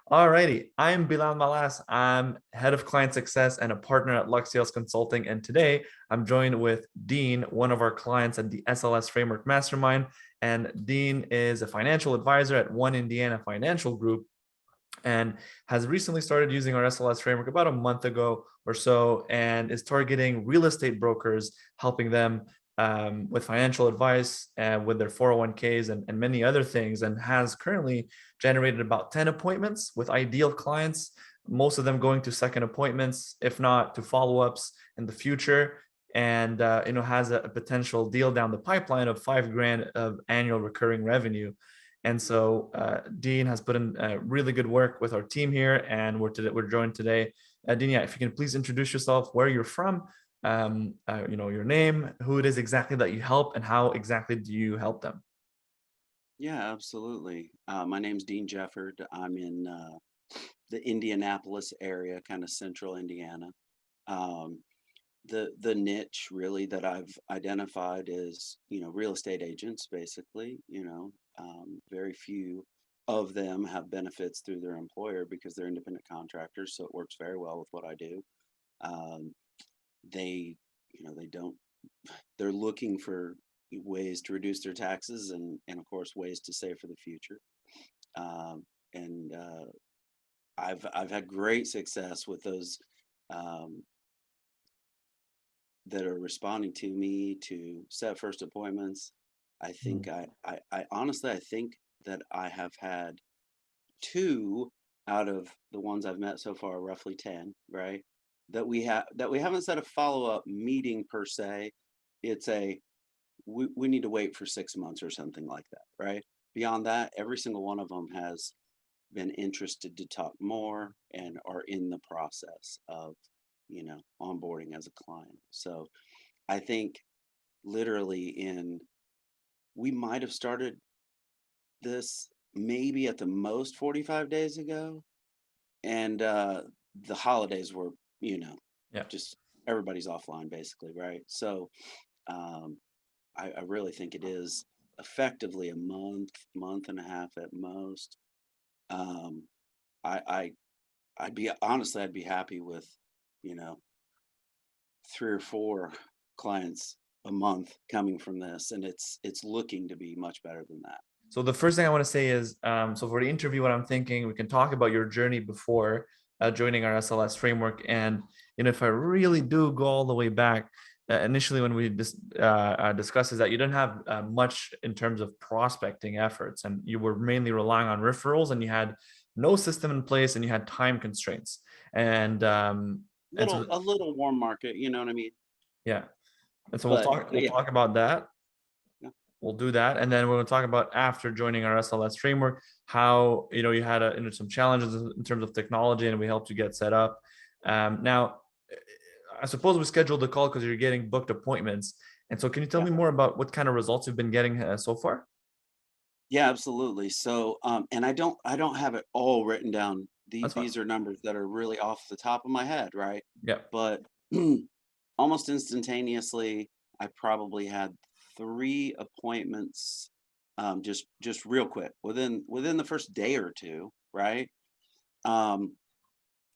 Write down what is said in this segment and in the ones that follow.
Alrighty, I'm Bilal Malas. I'm head of client success and a partner at Lux Sales Consulting. And today I'm joined with Deane, one of our clients at the SLS Framework Mastermind. And Deane is a financial advisor at One Indiana Financial Group and has recently started using our SLS framework about a month ago or so, and is targeting real estate brokers, helping them with financial advice and with their 401ks and many other things, and has currently generated about 10 appointments with ideal clients, most of them going to second appointments, if not to follow-ups in the future. And has a potential deal down the pipeline of 5 grand of annual recurring revenue. And so Deane has put in really good work with our team here, and we're joined today. Deane, yeah, if you can please introduce yourself, where you're from, your name, who it is exactly that you help, and how exactly do you help them? Yeah, absolutely. My name's Dean Jefford. I'm in the Indianapolis area, kind of central Indiana. Um, the niche really that I've identified is, real estate agents, basically. Very few of them have benefits through their employer because they're independent contractors, so it works very well with what I do. Um, they, they don't they're looking for ways to reduce their taxes and of course ways to save for the future. And I've had great success with those um, that are responding to me to set first appointments. I think Mm. I honestly I think that I have had two out of the ones I've met so far, roughly 10, right? That we haven't set a follow-up meeting per se. It's a we need to wait for 6 months or something like that, right? Beyond that, every single one of them has been interested to talk more and are in the process of, onboarding as a client. So I think literally we might have started this maybe at the most 45 days ago. And the holidays were, you know, Yeah. just everybody's offline basically, right? So um, I really think it is effectively a month and a half at most. Um, I, I, I'd be honestly, I'd be happy with, you know, 3 or 4 clients a month coming from this, and it's looking to be much better than that. So the first thing I want to say is, so for the interview, what I'm thinking, we can talk about your journey before joining our SLS framework. And if I really do go all the way back, initially when we discussed is that you didn't have much in terms of prospecting efforts, and you were mainly relying on referrals, and you had no system in place, and you had time constraints. And Little a little warm market, you know what I mean? yeah, and so we'll But talk but we'll yeah, talk about that. yeah, We'll do that, and then we're going to talk about after joining our SLS framework, how you had some challenges in terms of technology, and we helped you get set up. Now, I suppose we scheduled the call because you're getting booked appointments, and so can you tell yeah. me more about what kind of results you've been getting so far? Yeah, absolutely. So, and I don't have it all written down. That's fine. These are numbers that are really off the top of my head, right? Yeah. But almost instantaneously, I probably had 3 appointments, just real quick within the first day or two, right? Um,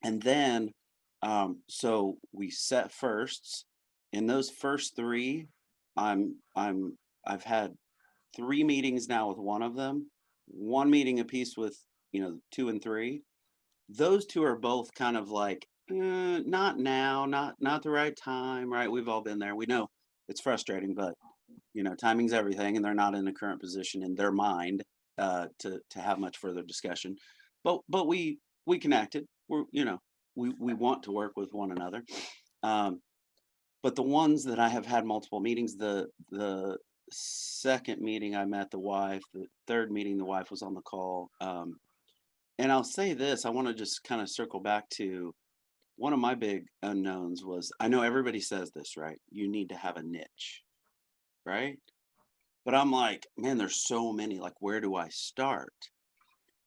and then, so we set firsts. In those first three, I'm I've had 3 meetings now with one of them, one meeting apiece with, 2 and 3. Those 2 are both kind of like, not now, not the right time, right? We've all been there. We know it's frustrating, but, timing's everything, and they're not in a current position in their mind, to have much further discussion. But we connected. We want to work with one another. Um, but the ones that I have had multiple meetings, the second meeting I met the wife, the third meeting the wife was on the call. And I'll say this, I want to just kind of circle back to one of my big unknowns was I know everybody says this, right? You need to have a niche, right? But I'm like, man, there's so many. Like, where do I start?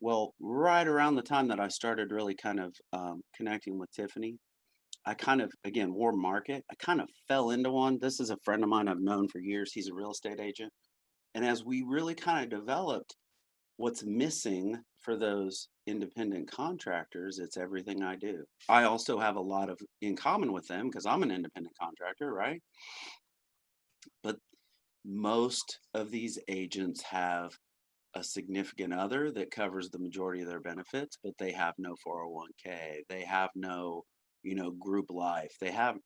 Well, right around the time that I started really kind of connecting with Tiffany, I kind of, again, warm market. I kind of fell into one. This is a friend of mine I've known for years. He's a real estate agent. And as we really kind of developed, What's missing for those independent contractors, it's everything I do. I also have a lot of in common with them because I'm an independent contractor, right? But most of these agents have a significant other that covers the majority of their benefits, but they have no 401k. They have no, group life. They have,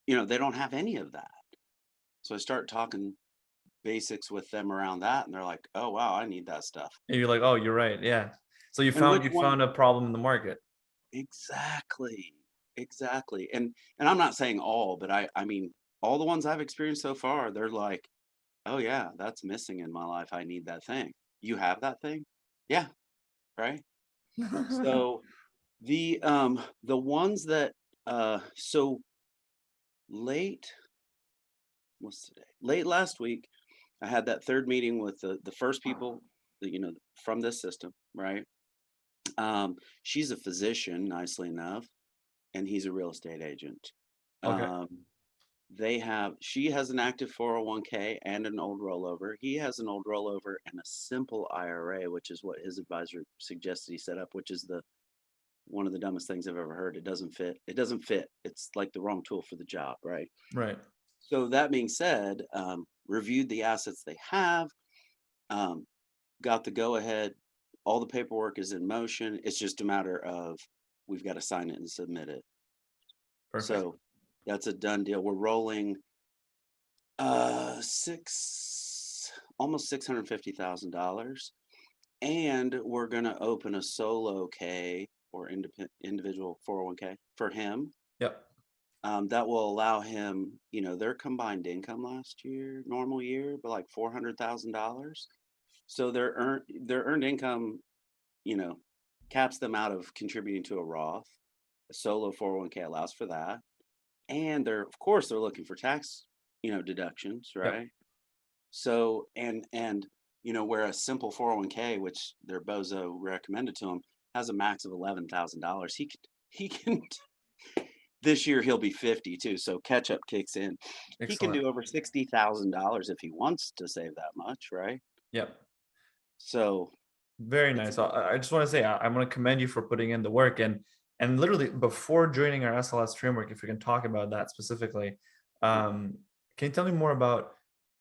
they don't have any of that. So I start talking basics with them around that, and they're like, "Oh wow, I need that stuff." And you're like, oh, you're right. Yeah. So you And which found you one? found a problem in the market. Exactly, exactly. And I'm not saying all, but I mean all the ones I've experienced so far, they're like, "Oh yeah, that's missing in my life. I need that thing." You have that thing? Yeah, right? So the ones that so late what's today? Late last week, I had that third meeting with the first people that from this system, right? She's a physician, nicely enough, and he's a real estate agent. Okay. Um, she has an active 401k and an old rollover. He has an old rollover and a simple IRA, which is what his advisor suggested he set up, which is the one of the dumbest things I've ever heard. It doesn't fit. It doesn't fit. It's like the wrong tool for the job, right? Right. So that being said, reviewed the assets they have, um, got the go ahead. All the paperwork is in motion. It's just a matter of we've got to sign it and submit it. Perfect. So that's a done deal. We're rolling six almost $650,000, and we're gonna open a solo K or individual 401k for him. Yep. That will allow him, their combined income last year, normal year, but like $400,000. So their earned income, you know, caps them out of contributing to a Roth. A solo 401k allows for that. And of course they're looking for tax, deductions, Yep. right? So where a simple 401k, which their bozo recommended to him, has a max of $11,000, he can this year he'll be 50 too, so catch up kicks in. He can Excellent. do over $60,000 if he wants to save that much, right? Yep. So Very it's a nice. good I deal. just want to say I want to commend you for putting in the work and literally before joining our SLS framework, if we can talk about that specifically, Mhm. can you tell me more about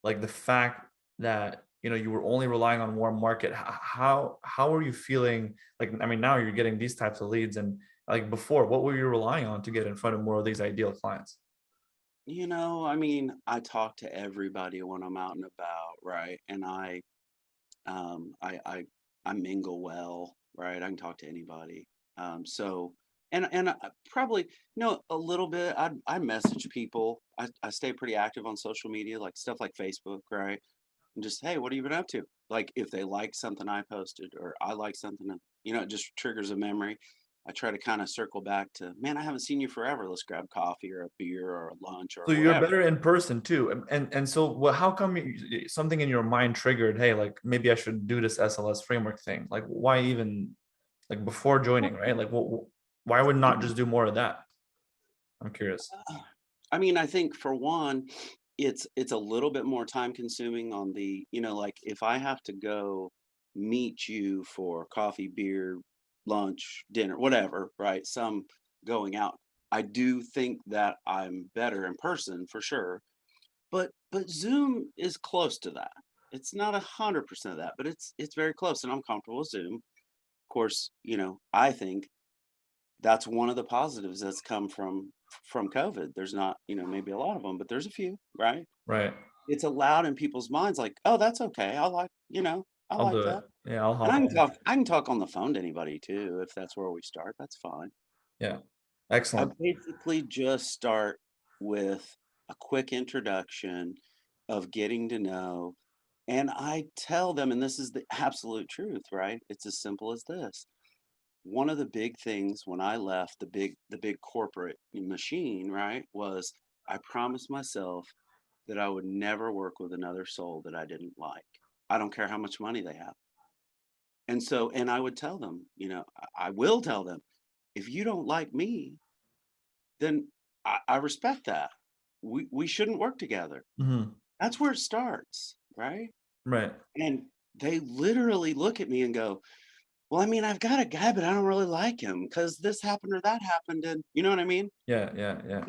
like the fact that you were only relying on warm market? How were you feeling? Like I mean, now you're getting these types of leads, and like before, what were you relying on to get in front of more of these ideal clients? I mean, I talk to everybody when I'm out and about, right? And um, I, I, I mingle well, right? I can talk to anybody. So, and I probably, a little bit. I message people. I stay pretty active on social media, like stuff like Facebook, right? And just, hey, what have you been up to? Like if they like something I posted or I like something, it just triggers a memory. I try to kind of circle back to, man, I haven't seen you forever. Let's grab coffee or a beer or a lunch or So you're whatever. better in person too, and so well, how come something in your mind triggered? Hey, like maybe I should do this SLS framework thing. Like why even like before joining, right? Like why would not just do more of that? I'm curious. I mean, I think for one, it's a little bit more time consuming on like if I have to go meet you for coffee, beer, lunch, dinner, whatever, right? Some going out. I do think that I'm better in person for sure. But Zoom is close to that. It's not 100% of that, but it's very close and I'm comfortable with Zoom. Of course, I think that's one of the positives that's come from COVID. There's not, maybe a lot of them, but there's a few, right? Right. It's allowed in people's minds like, "Oh, that's okay. I I'll like do it. that." Yeah, I'll And hop on. I can talk on the phone to anybody too if that's where we start. That's fine. Yeah. I Excellent. basically just start with a quick introduction of getting to know, and I tell them, and this is the absolute truth, right? It's as simple as this. One of the big things when I left the big corporate machine, right, was I promised myself that I would never work with another soul that I didn't like. I don't care how much money they have. And I would tell them, I will tell them, if you don't like me, then I respect that. We shouldn't work together. Hmm. That's where it starts, right? Right. And they literally look at me and go, well, I mean, I've got a guy, but I don't really like him because this happened or that happened. And you know what I mean? Yeah, yeah, yeah.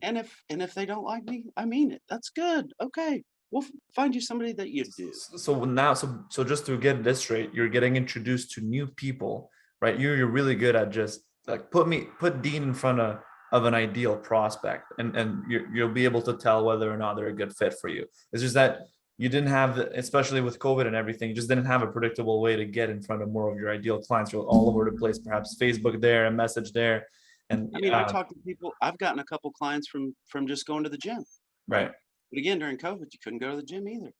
And if they don't like me, I mean it. That's good. Okay. We'll find you somebody that you do. So now, so just to get this straight, you're getting introduced to new people, right? You're really good at just like put Deane in front of an ideal prospect, and you'll be able to tell whether or not they're a good fit for you. It's just that you didn't have, especially with COVID and everything, you just didn't have a predictable way to get in front of more of your ideal clients. You're all over the place, perhaps Facebook there, a message there, and I mean, I talk to people. I've gotten a couple clients from just going to the gym, right? right. But again, during COVID, you couldn't go to the gym either.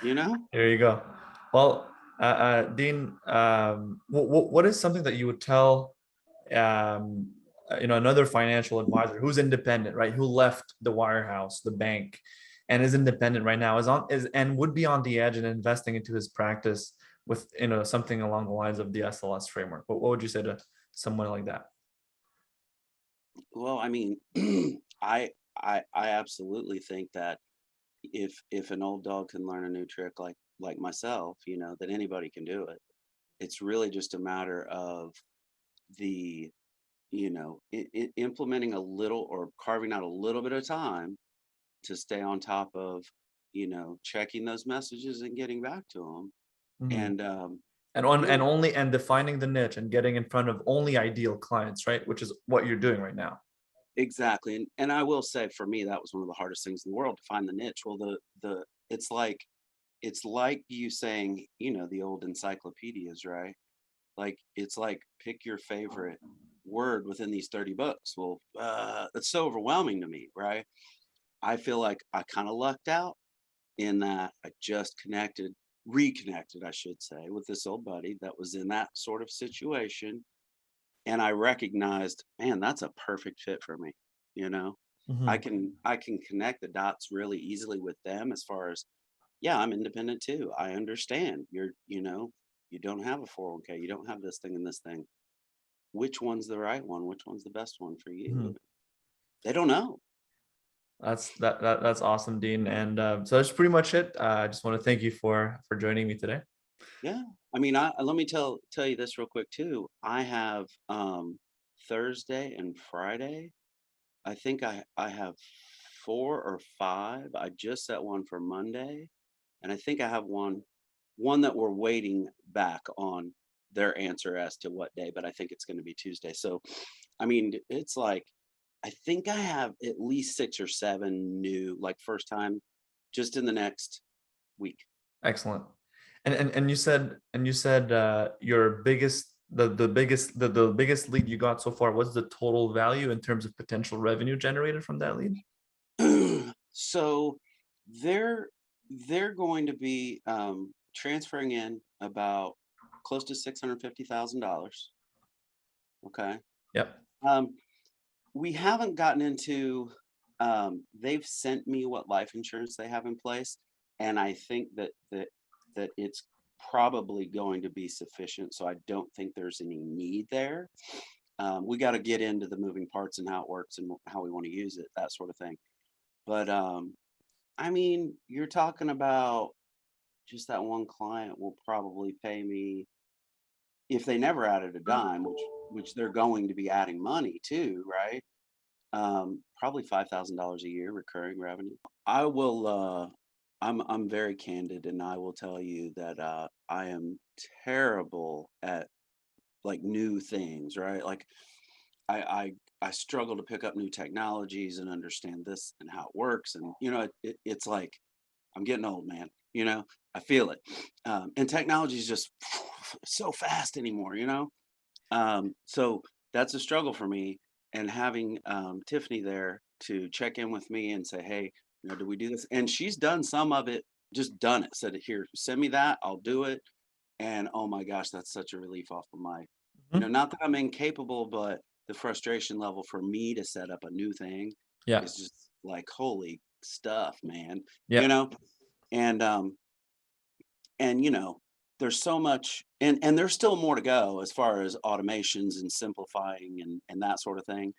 You know? There you go. Well, Deane, what is something that you would tell, another financial advisor who's independent, right? Who left the wirehouse, the bank, and is independent right now, and would be on the edge and investing into his practice with, something along the lines of the SLS framework. What would you say to someone like that? Well, I mean, I absolutely think that if an old dog can learn a new trick like myself, then anybody can do it. It's really just a matter of the, implementing a little or carving out a little bit of time to stay on top of, checking those messages and getting back to them. Mhm. And And you know, only and defining the niche and getting in front of only ideal clients, right? Which is what you're doing right now. exactly. And I will say for me, that was one of the hardest things in the world to find the niche. Well, the it's like you saying, the old encyclopedias, right? Like it's like pick your favorite word within these 30 books. Well, it's so overwhelming to me, right? I feel like I kind of lucked out in that I just reconnected, I should say, with this old buddy that was in that sort of situation. And I recognized, man, that's a perfect fit for me. You know, Mhm. I can connect the dots really easily with them as far as, yeah, I'm independent too. I understand you don't have a 401k, you don't have this thing and this thing. Which one's the right one? Which one's the best one for you? Mhm. They don't know. That's awesome, Dean. And so that's pretty much it. I just want to thank you for joining me today. Yeah. I mean, let me tell you this real quick too. I have Thursday and Friday. I think I have 4 or 5. I just set one for Monday, and I think I have one that we're waiting back on their answer as to what day, but I think it's going to be Tuesday. So, I mean, it's like I think I have at least 6 or 7 new, like first time, just in the next week. Excellent. And you said your biggest lead you got so far. What's the total value in terms of potential revenue generated from that lead? So they're they're going to be transferring in about close to $650,000. Okay. Yep. Um, we haven't gotten into. They've sent me what life insurance they have in place, and I think that it's probably going to be sufficient. So I don't think there's any need there. We got to get into the moving parts and how it works and how we want to use it, that sort of thing. But I mean, you're talking about just that one client will probably pay me if they never added a dime, which they're going to be adding money to, right? Probably $5,000 a year recurring revenue. I will. I'm very candid, and I will tell you that I am terrible at like new things, right? Like I I I struggle to pick up new technologies and understand this and how it works, and it's like I'm getting old, man. I feel it. And technology is just so fast anymore, So that's a struggle for me. And having Tiffany there to check in with me and say, hey, do we do this? And she's done some of it, just done it. Said, here, send me that. I'll do it. And oh my gosh, that's such a relief off of Mhm. not that I'm incapable, but the frustration level for me to set up a new thing Yeah. is just like, holy stuff, man. You Yeah. know, and there's so much, and there's still more to go as far as automations and simplifying and that sort of thing.